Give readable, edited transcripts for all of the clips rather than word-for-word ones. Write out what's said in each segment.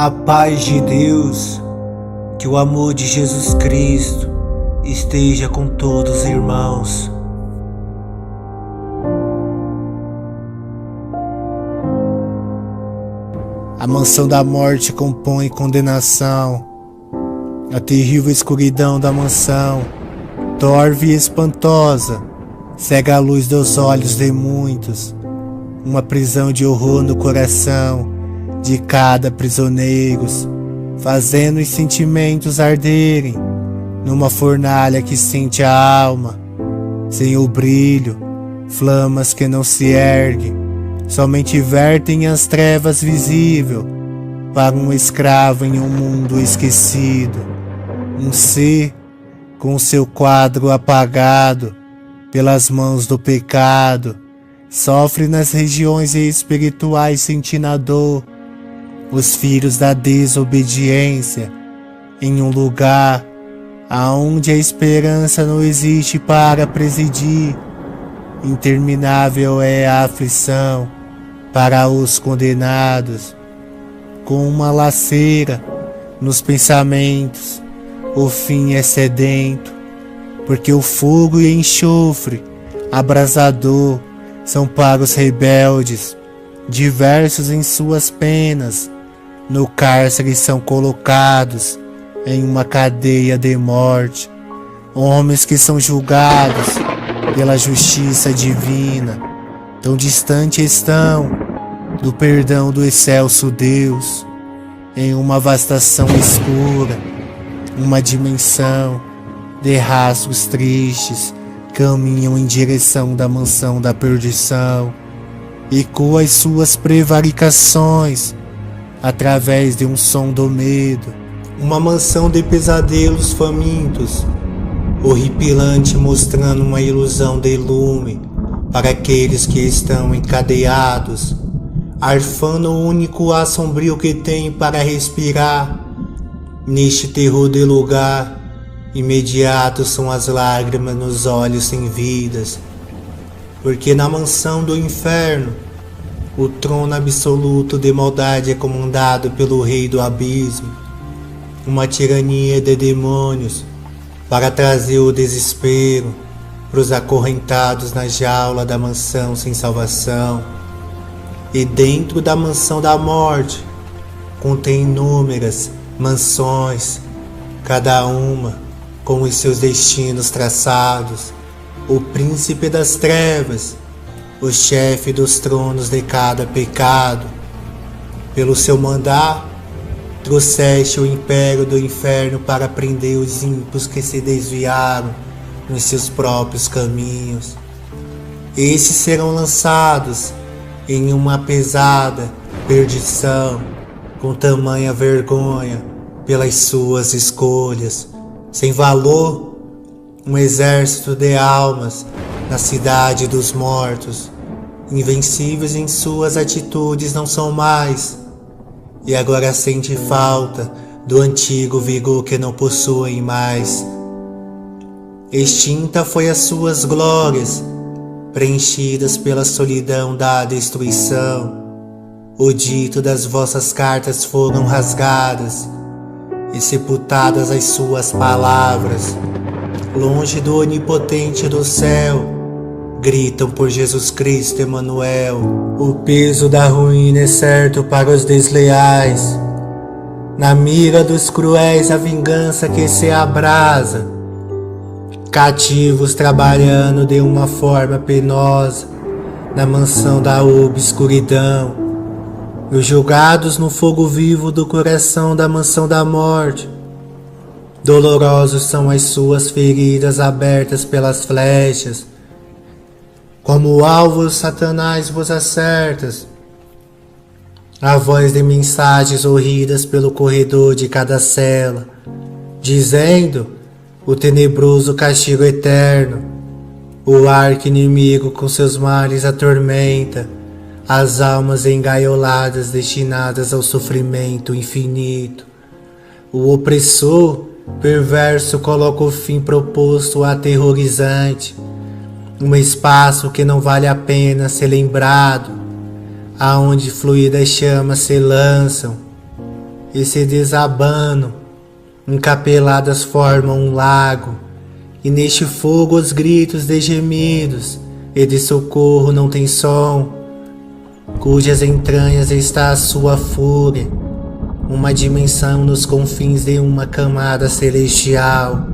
A paz de Deus, que o amor de Jesus Cristo esteja com todos os irmãos. A mansão da morte compõe condenação. A terrível escuridão da mansão, torva e espantosa, cega a luz dos olhos de muitos. Uma prisão de horror no coração de cada prisioneiro, fazendo os sentimentos arderem numa fornalha que sente a alma, sem o brilho, flamas que não se erguem, somente vertem as trevas visível para um escravo em um mundo esquecido, um ser com seu quadro apagado pelas mãos do pecado, sofre nas regiões espirituais sentindo a dor, os filhos da desobediência, em um lugar aonde a esperança não existe para presidir. Interminável é a aflição para os condenados, com uma laceira nos pensamentos, o fim é sedento, porque o fogo e enxofre abrasador são para os rebeldes, diversos em suas penas, no cárcere são colocados em uma cadeia de morte, homens que são julgados pela justiça divina, tão distante estão do perdão do excelso Deus, em uma vastação escura, uma dimensão de rastros tristes, caminham em direção da mansão da perdição, e com as suas prevaricações, através de um som do medo, uma mansão de pesadelos famintos, horripilante mostrando uma ilusão de lume para aqueles que estão encadeados, arfando o único ar sombrio que tem para respirar. Neste terror de lugar, imediato são as lágrimas nos olhos sem vidas, porque na mansão do inferno, o trono absoluto de maldade é comandado pelo rei do abismo, uma tirania de demônios para trazer o desespero para os acorrentados na jaula da mansão sem salvação. E dentro da mansão da morte contém inúmeras mansões, cada uma com os seus destinos traçados. O príncipe das trevas, o chefe dos tronos de cada pecado, pelo seu mandar, trouxeste o império do inferno para prender os ímpios que se desviaram nos seus próprios caminhos. Esses serão lançados em uma pesada perdição, com tamanha vergonha pelas suas escolhas, sem valor, um exército de almas na cidade dos mortos, invencíveis em suas atitudes não são mais, e agora sente falta do antigo vigor que não possuem mais. Extinta foi as suas glórias, preenchidas pela solidão da destruição. O dito das vossas cartas foram rasgadas e sepultadas as suas palavras. Longe do onipotente do céu, gritam por Jesus Cristo Emanuel. O peso da ruína é certo para os desleais, na mira dos cruéis a vingança que se abrasa. Cativos trabalhando de uma forma penosa na mansão da obscuridão, os julgados no fogo vivo do coração da mansão da morte. Dolorosos são as suas feridas abertas pelas flechas, como alvos Satanás vos acertas. A voz de mensagens horridas pelo corredor de cada cela, dizendo o tenebroso castigo eterno. O arqui-inimigo com seus males atormenta as almas engaioladas destinadas ao sofrimento infinito. O opressor perverso coloca o fim proposto aterrorizante, um espaço que não vale a pena ser lembrado, aonde fluídas chamas se lançam, e se desabando, encapeladas formam um lago, e neste fogo os gritos de gemidos e de socorro não tem som, cujas entranhas está a sua fúria, uma dimensão nos confins de uma camada celestial.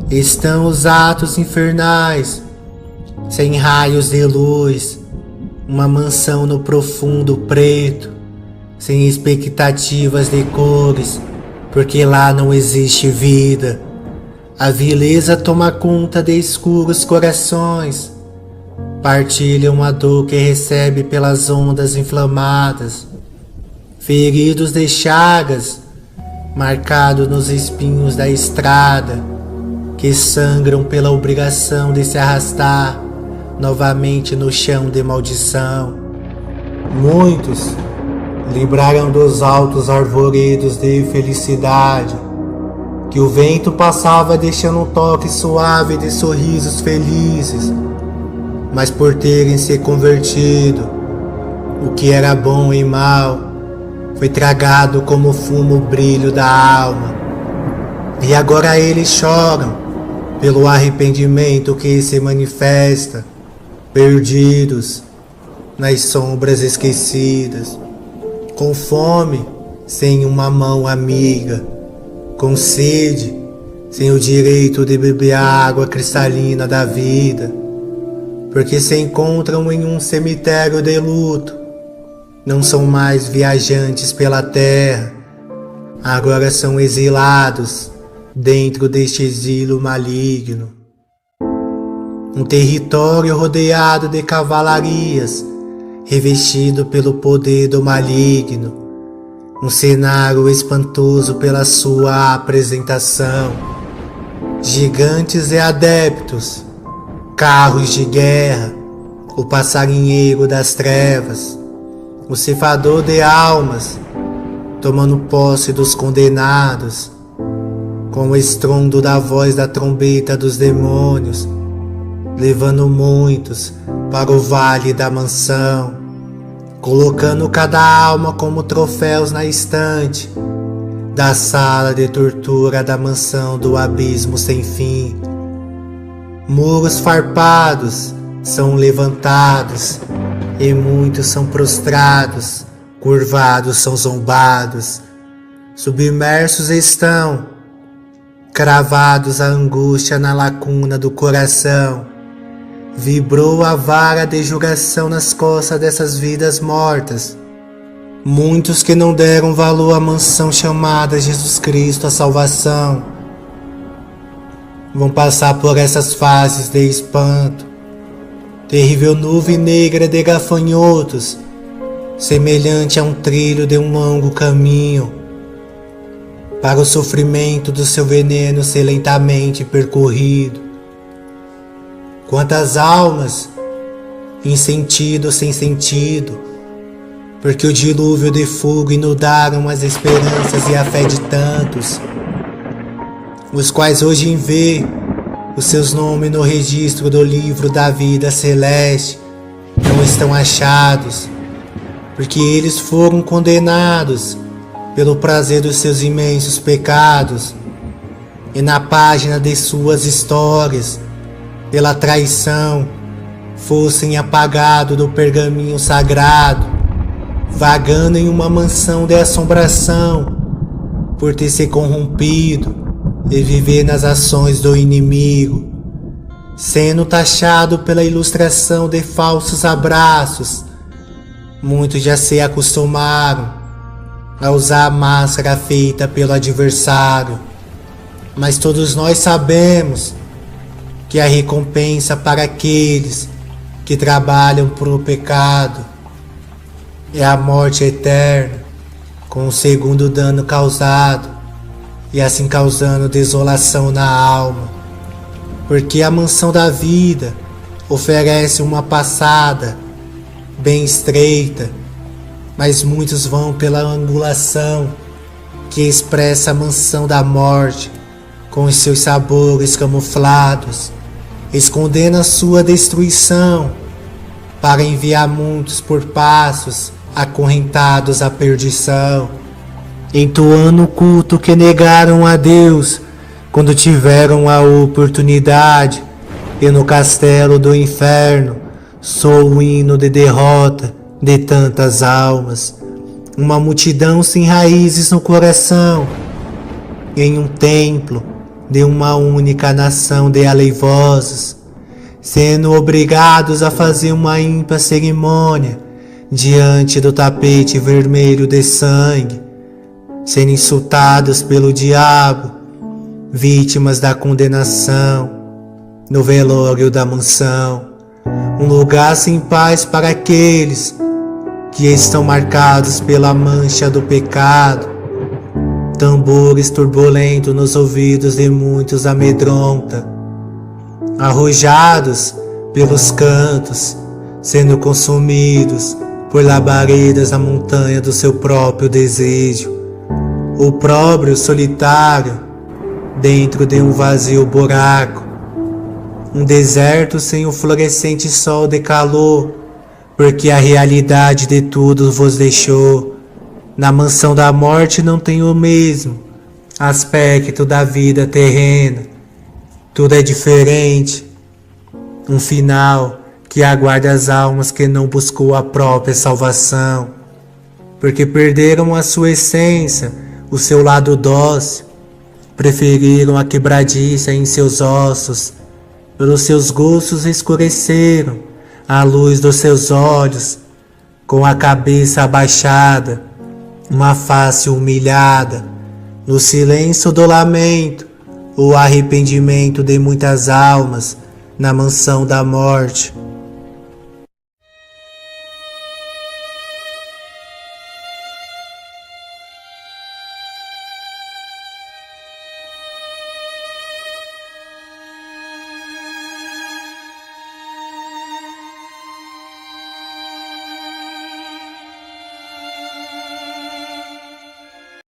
Estão os atos infernais, sem raios de luz, uma mansão no profundo preto, sem expectativas de cores, porque lá não existe vida. A vileza toma conta de escuros corações, partilham a dor que recebe pelas ondas inflamadas, feridos de chagas, marcados nos espinhos da estrada, que sangram pela obrigação de se arrastar novamente no chão de maldição. Muitos libraram dos altos arvoredos de felicidade, que o vento passava deixando um toque suave de sorrisos felizes, mas por terem se convertido, o que era bom e mal foi tragado como fumo o brilho da alma, e agora eles choram pelo arrependimento que se manifesta, perdidos nas sombras esquecidas, com fome sem uma mão amiga, com sede sem o direito de beber a água cristalina da vida, porque se encontram em um cemitério de luto, não são mais viajantes pela terra, agora são exilados dentro deste exílio maligno. Um território rodeado de cavalarias, revestido pelo poder do maligno, um cenário espantoso pela sua apresentação, gigantes e adeptos, carros de guerra, o passarinheiro das trevas, o ceifador de almas, tomando posse dos condenados, com o estrondo da voz da trombeta dos demônios, levando muitos para o vale da mansão, colocando cada alma como troféus na estante da sala de tortura da mansão do abismo sem fim. Muros farpados são levantados e muitos são prostrados, curvados são zombados, submersos estão, cravados a angústia na lacuna do coração. Vibrou a vara de julgação nas costas dessas vidas mortas. Muitos que não deram valor à mansão chamada Jesus Cristo a salvação vão passar por essas fases de espanto, terrível nuvem negra de gafanhotos, semelhante a um trilho de um longo caminho, para o sofrimento do seu veneno ser lentamente percorrido. Quantas almas, em sentido sem sentido, porque o dilúvio de fogo inundaram as esperanças e a fé de tantos, os quais hoje vê os seus nomes no registro do livro da vida celeste não estão achados, porque eles foram condenados pelo prazer dos seus imensos pecados, e na página de suas histórias, pela traição, fossem apagados do pergaminho sagrado, vagando em uma mansão de assombração, por ter se corrompido e viver nas ações do inimigo, sendo taxado pela ilustração de falsos abraços. Muitos já se acostumaram a usar a máscara feita pelo adversário, mas todos nós sabemos que a recompensa para aqueles que trabalham pro pecado é a morte eterna, com o segundo dano causado, e assim causando desolação na alma, porque a mansão da vida oferece uma passada bem estreita, mas muitos vão pela angulação que expressa a mansão da morte, com os seus sabores camuflados, escondendo a sua destruição, para enviar muitos por passos acorrentados à perdição. entoando o culto que negaram a Deus quando tiveram a oportunidade, e no castelo do inferno soa o hino de derrota de tantas almas, uma multidão sem raízes no coração, em um templo de uma única nação de aleivosos, sendo obrigados a fazer uma ímpia cerimônia diante do tapete vermelho de sangue, sendo insultados pelo diabo, vítimas da condenação, no velório da mansão, um lugar sem paz para aqueles que estão marcados pela mancha do pecado, tambores turbulentos nos ouvidos de muitos amedronta, arrojados pelos cantos, sendo consumidos por labaredas na montanha do seu próprio desejo, opróbrio solitário dentro de um vazio buraco, um deserto sem o florescente sol de calor, porque a realidade de tudo vos deixou. Na mansão da morte não tem o mesmo aspecto da vida terrena, tudo é diferente, um final que aguarda as almas que não buscou a própria salvação, porque perderam a sua essência, o seu lado dócil, preferiram a quebradiça em seus ossos, pelos seus gostos escureceram a luz dos seus olhos, com a cabeça abaixada, uma face humilhada, no silêncio do lamento, o arrependimento de muitas almas na mansão da morte.